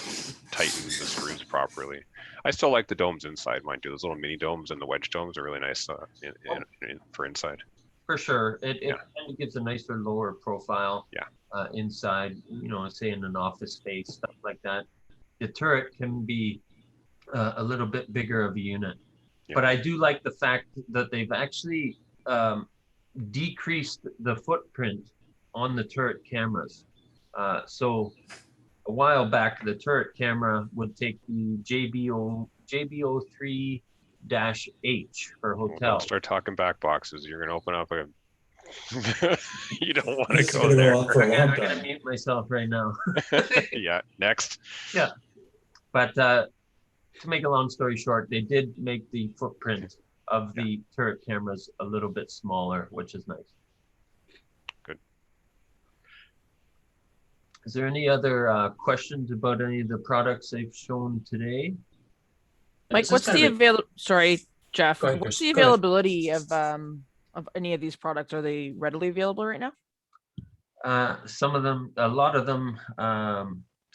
tighten the screws properly, I still like the domes inside, mind you. Those little mini domes and the wedge domes are really nice for inside. for sure, it kind of gives a nicer lower profile. Yeah. Inside, you know, say in an office space, stuff like that. The turret can be a little bit bigger of a unit. Yeah. But I do like the fact that they've actually decreased the footprint on the turret cameras. So a while back, the turret camera would take the JB03-H for hotel. Don't start talking back boxes. You're going to open up a... You don't want to go there. I gotta mute myself right now. Yeah, next. Yeah. But to make a long story short, they did make the footprint of the turret cameras a little bit smaller, which is nice. Good. Is there any other questions about any of the products they've shown today? Mike, what's the Sorry, Jeff. What's the availability of any of these products? Are they readily available right now? Some of them, a lot of them.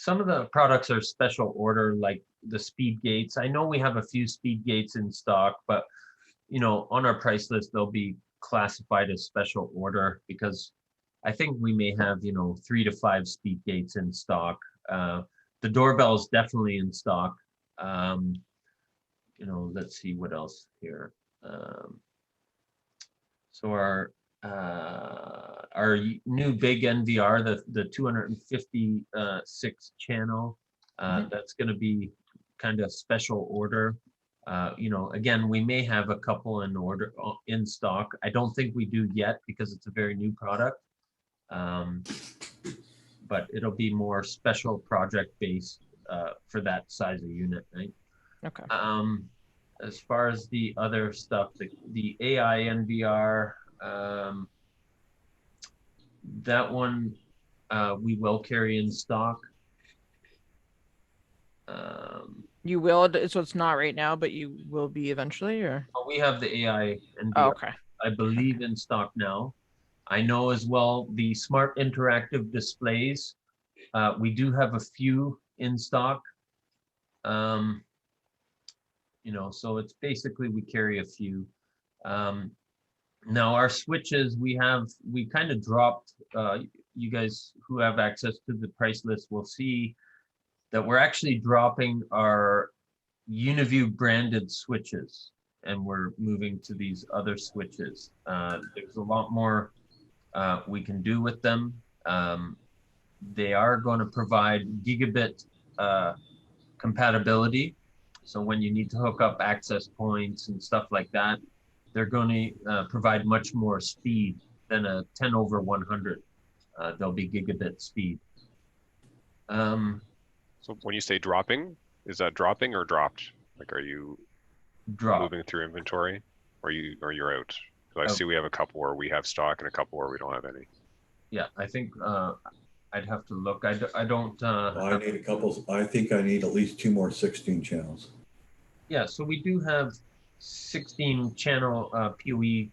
Some of the products are special order, like the speed gates. I know we have a few speed gates in stock, but you know, on our price list, they'll be classified as special order because I think we may have, you know, 3 to 5 speed gates in stock. The doorbell is definitely in stock. You know, let's see what else here. So our new big NVR, the 256 channel, that's going to be kind of special order. You know, again, we may have a couple in stock. I don't think we do yet because it's a very new product. But it'll be more special project based for that size of unit, right? Okay. As far as the other stuff, the AI NVR, that one we will carry in stock. You will, so it's not right now, but you will be eventually, or? We have the AI NVR, oh, okay. I believe, in stock now. I know as well the smart interactive displays. We do have a few in stock. You know, so it's basically we carry a few. Now our switches, we kind of dropped. You guys who have access to the price list will see that we're actually dropping our Uniview branded switches. and we're moving to these other switches. There's a lot more we can do with them. They are going to provide gigabit compatibility. So when you need to hook up access points and stuff like that, they're going to provide much more speed than a 10 over 100. They'll be gigabit speed. So when you say dropping, is that dropping or dropped? Like, are you moving through inventory, or you're out? 'Cause I see we have a couple where we have stock and a couple where we don't have any. Yeah, I think I'd have to look. I don't. I need a couple. I think I need at least 2 more 16 channels. Yeah, so we do have 16 channel PoE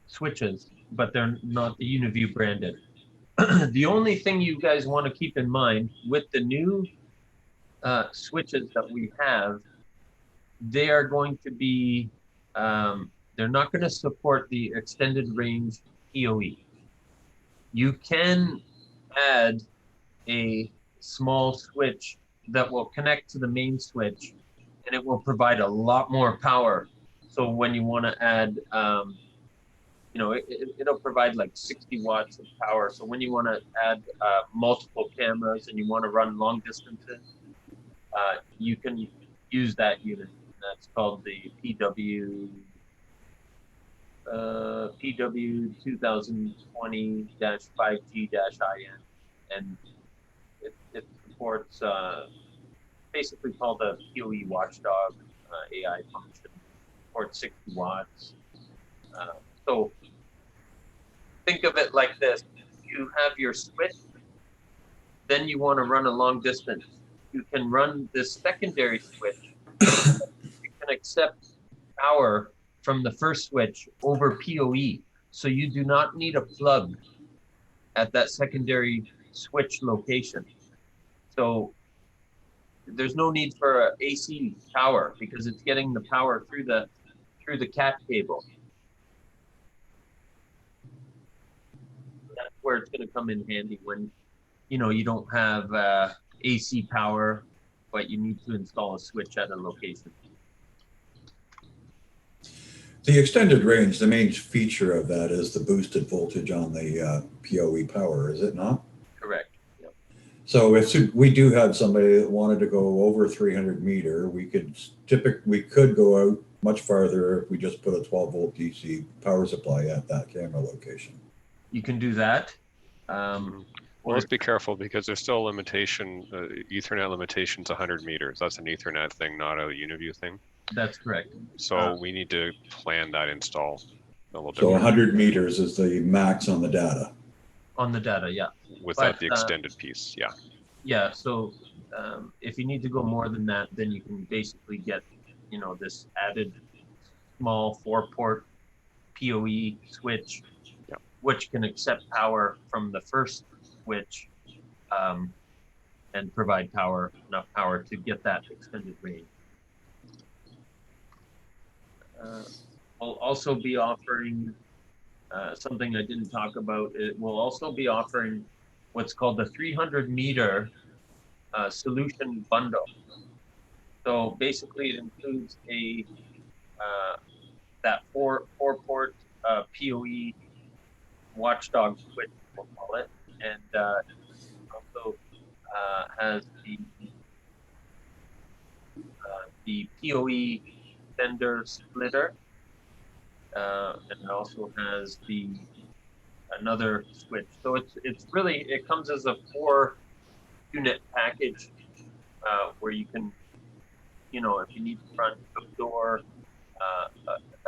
switches, but they're not the UniView branded. The only thing you guys want to keep in mind with the new switches that we have, they are going to be, they're not going to support the extended range PoE. You can add a small switch that will connect to the main switch, and it will provide a lot more power. So when you want to add, it'll provide like 60 watts of power. So when you want to add multiple cameras and you want to run long distances, you can use that unit. That's called the PW 2020-5G-IN, and it supports basically called a PoE watchdog AI function. Supports 60 watts. So think of it like this: you have your switch, then you want to run a long distance. You can run this secondary switch. You can accept power from the first switch over PoE. So you do not need a plug at that secondary switch location. So there's no need for AC power because it's getting the power through the cat cable. That's where it's going to come in handy when you don't have AC power, but you need to install a switch at a location. The extended range, the main feature of that is the boosted voltage on the PoE power, is it not? Correct. Yep. So if we do have somebody that wanted to go over 300 meter, we could go out much farther if we just put a 12 volt DC power supply at that camera location. You can do that. Well, let's be careful because there's still a limitation. Ethernet limitation's 100 meters. That's an Ethernet thing, not a UniView thing. That's correct. So we need to plan that install a little bit. So 100 meters is the max on the data. On the data, yeah. Without the extended piece, yeah. Yeah, so if you need to go more than that, then you can basically get, this added small 4-port PoE switch, which can accept power from the first switch and provide enough power to get that extended range. We'll also be offering something I didn't talk about. It will also be offering what's called the 300 meter solution bundle. So basically, it includes that 4-port PoE watchdog switch, we'll call it, and also has the PoE sender splitter, and it also has another switch. So it comes as a 4-unit package where you can, if you need to run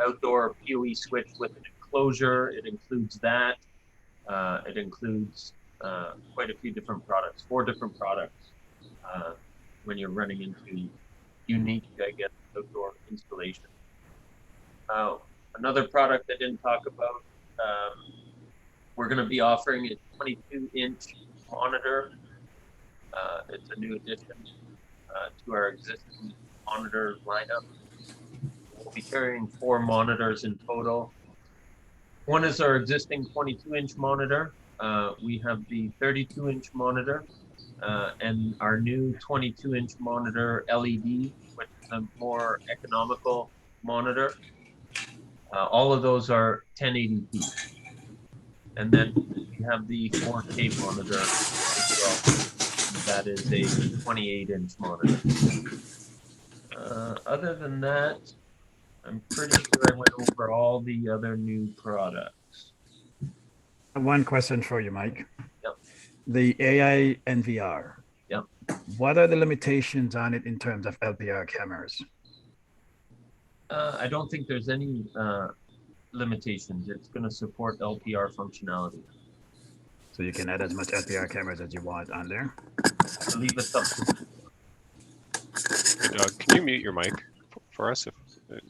outdoor PoE switch with an enclosure, it includes that. It includes quite a few different products, 4 different products when you're running into unique, I guess, outdoor installation. Another product I didn't talk about, we're going to be offering a 22-inch monitor. It's a new addition to our existing monitor lineup. We'll be carrying 4 monitors in total. One is our existing 22-inch monitor. We have the 32-inch monitor and our new 22-inch monitor LED, which is the more economical monitor. All of those are 1080p. And then we have the 4K monitor as well. That is a 28-inch monitor. Other than that, I'm pretty sure I went over all the other new products. One question for you, Mike. Yep. The AI NVR. Yep. What are the limitations on it in terms of LPR cameras? I don't think there's any limitations. It's going to support LPR functionality. So you can add as much LPR cameras as you want on there. I believe it's up to Hey, Doug, can you mute your mic for us? If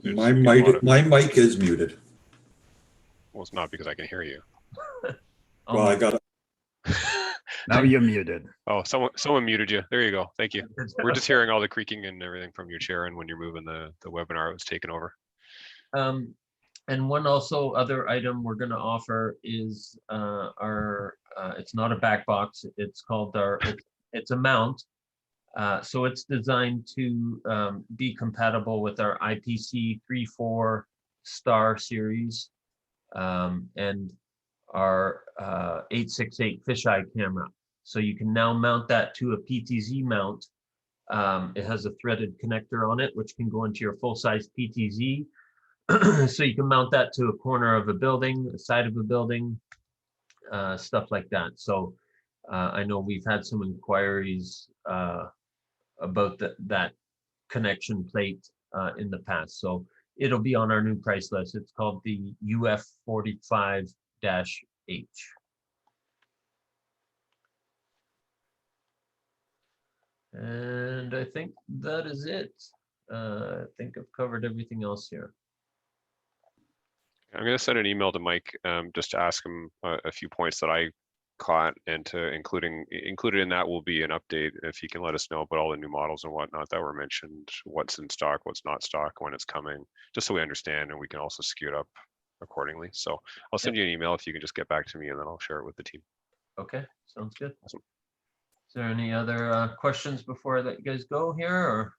there's My a lot of- mic is muted. Well, it's not because I can hear you. Well, I got Now you're muted. Oh, someone muted you. There you go. Thank you. We're just hearing all the creaking and everything from your chair, and when you're moving the webinar, it was taken over. And one also other item we're going to offer is our, it's not a back box, it's called it's a mount. So it's designed to be compatible with our IPC 3-4 Star series and our 868 fisheye camera. So you can now mount that to a PTZ mount. It has a threaded connector on it, which can go into your full-size PTZ. So you can mount that to a corner of a building, a side of a building, stuff like that. So I know we've had some inquiries about that connection plate in the past. So it'll be on our new price list. It's called the UF45-H. And I think that is it. I think I've covered everything else here. I'm going to send an email to Mike just to ask him a few points that I caught, and to included in that will be an update if he can let us know about all the new models and whatnot that were mentioned, what's in stock, what's not stock, when it's coming, just so we understand and we can also skew it up accordingly. So I'll send you an email if you can just get back to me, and then I'll share it with the team. Okay, sounds good. Awesome. Is there any other questions before I let you guys go here, or?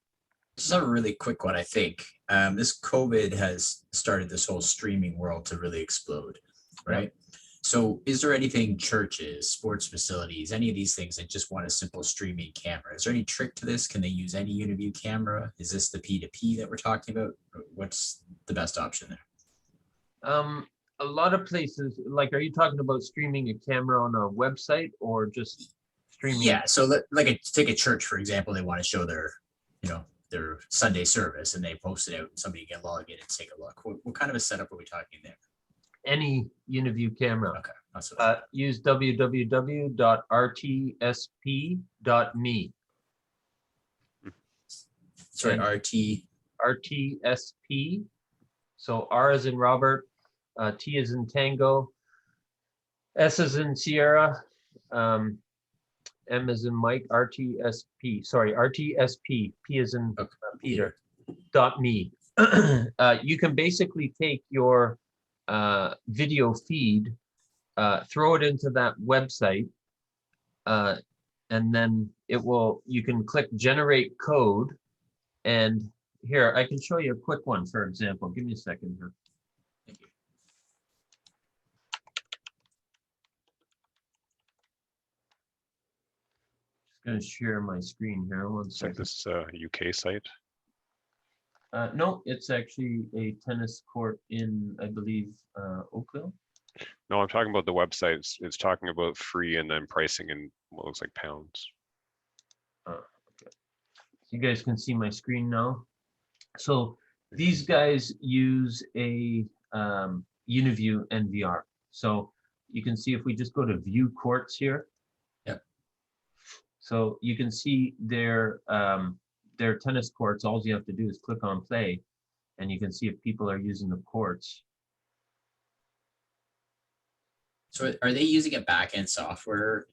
Just a really quick one, I think. This COVID has started this whole streaming world to really explode, right? So is there anything, churches, sports facilities, any of these things that just want a simple streaming camera? Is there any trick to this? Can they use any UniView camera? Is this the P2P that we're talking about? What's the best option there? A lot of places, like, are you talking about streaming a camera on a website or just streaming? Yeah, so take a church, for example, they want to show their, their Sunday service, and they post it out and somebody can log in and take a look. What kind of a setup are we talking there? Any UniView camera. Okay, that's what use www.rtsp.me. sorry, and RT. RTSP. So R is in Robert, T is in Tango, S is in Sierra, M is in Mike, RTSP. Sorry, RTSP. P is in Peter. .me. You can basically take your video feed, throw it into that website, and then you can click generate code. And here, I can show you a quick one, for example. Give me a second here. Thank you. Just going to share my screen here. One It's like second. this UK site. No, it's actually a tennis court in, I believe, Oakville. No, I'm talking about the website. It's talking about free and then pricing in what looks like pounds. Okay. So you guys can see my screen now. So these guys use a UniView NVR. So you can see if we just go to view courts here. Yep. So you can see their tennis courts. All you have to do is click on play, and you can see if people are using the courts. So are they using a backend software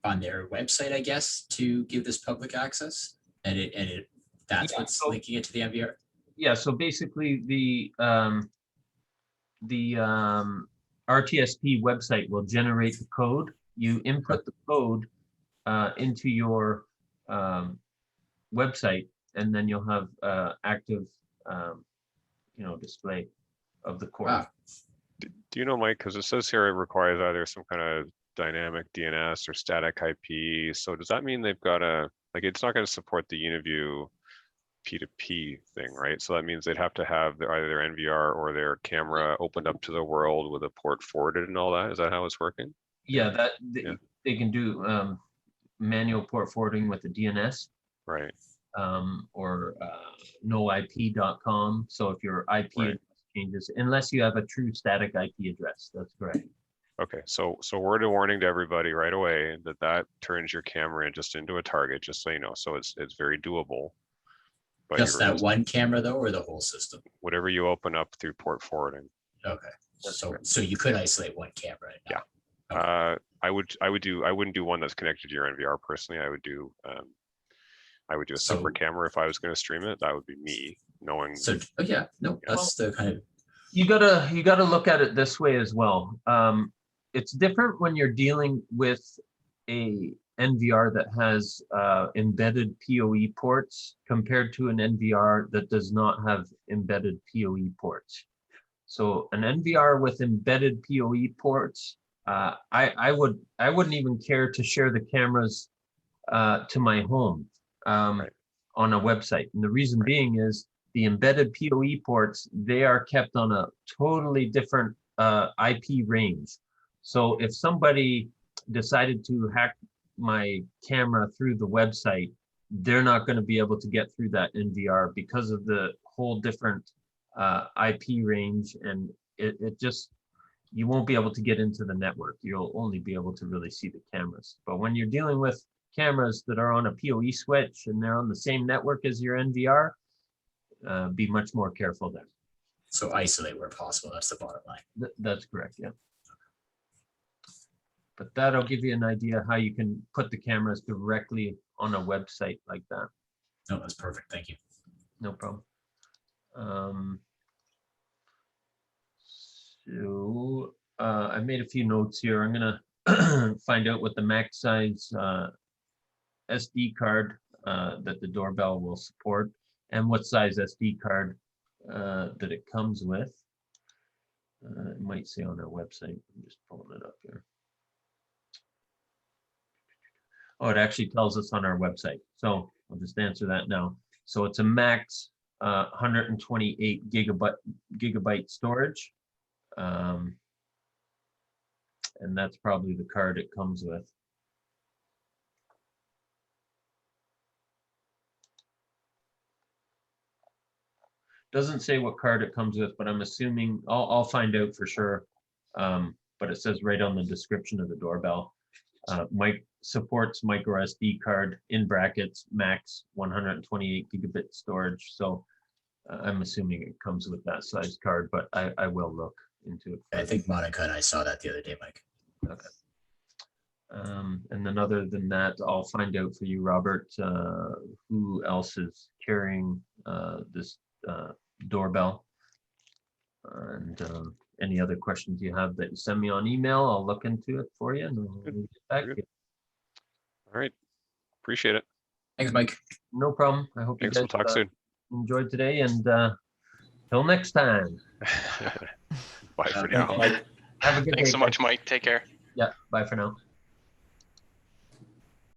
on their website, I guess, to give this public access? And that's Yeah, what's so- linking it to the NVR? Yeah, so basically the RTSP website will generate the code. You input the code into your website, and then you'll have active, display of the cord. Wow. Do you know, Mike, because it says here it requires either some kind of dynamic DNS or static IP. So does that mean they've got it's not going to support the UniView P2P thing, right? So that means they'd have to have either their NVR or their camera opened up to the world with a port forwarded and all that. Is that how it's working? Yeah, Yeah. they can do manual port forwarding with the DNS. Right. Or noip.com. So if your IP address changes, unless you have a true static IP address, that's correct. Okay, so word of warning to everybody right away that turns your camera just into a target, just so you know. So it's very doable. But Just that one camera though, or the whole system? Whatever you open up through port forwarding. Okay. So you could isolate one camera. Yeah. Okay. I wouldn't do one that's connected to your NVR personally. I would do a separate camera if I was going to stream it. That would be me knowing. So yeah, no, that's the kind of. You gotta look at it this way as well. It's different when you're dealing with a NVR that has embedded PoE ports compared to an NVR that does not have embedded PoE ports. So an NVR with embedded PoE ports, I wouldn't even care to share the cameras to my home on a website. And the reason being is the embedded PoE ports, they are kept on a totally different IP range. So if somebody decided to hack my camera through the website, they're not going to be able to get through that NVR because of the whole different IP range, and it just, you won't be able to get into the network. You'll only be able to really see the cameras. But when you're dealing with cameras that are on a PoE switch and they're on the same network as your NVR, be much more careful there. So isolate where possible. That's the bottom line. That's correct, yeah. But that'll give you an idea how you can put the cameras directly on a website like that. No, that's perfect. Thank you. No problem. So I made a few notes here. I'm gonna find out what the max size SD card that the doorbell will support, and what size SD card that it comes with. It might say on our website. I'm just pulling it up here. Oh, it actually tells us on our website. So I'll just answer that now. So it's a max 128 gigabyte storage. And that's probably the card it comes with. Doesn't say what card it comes with, but I'm assuming I'll find out for sure. But it says right on the description of the doorbell. Mike supports micro SD card in brackets, max 128 gigabit storage. So I'm assuming it comes with that size card, but I will look into it. I think Monica and I saw that the other day, Mike. Okay. And then other than that, I'll find out for you, Robert, who else is carrying this doorbell. And any other questions you have that you send me on email, I'll look into it for you and I'll get back to you. All right. Appreciate it. Thanks, Mike. No problem. I hope Thanks. you We'll guys talk soon. enjoyed today, and till next time. Bye for now. Have a good day. Thanks so much, Mike. Take care. Yeah, bye for now.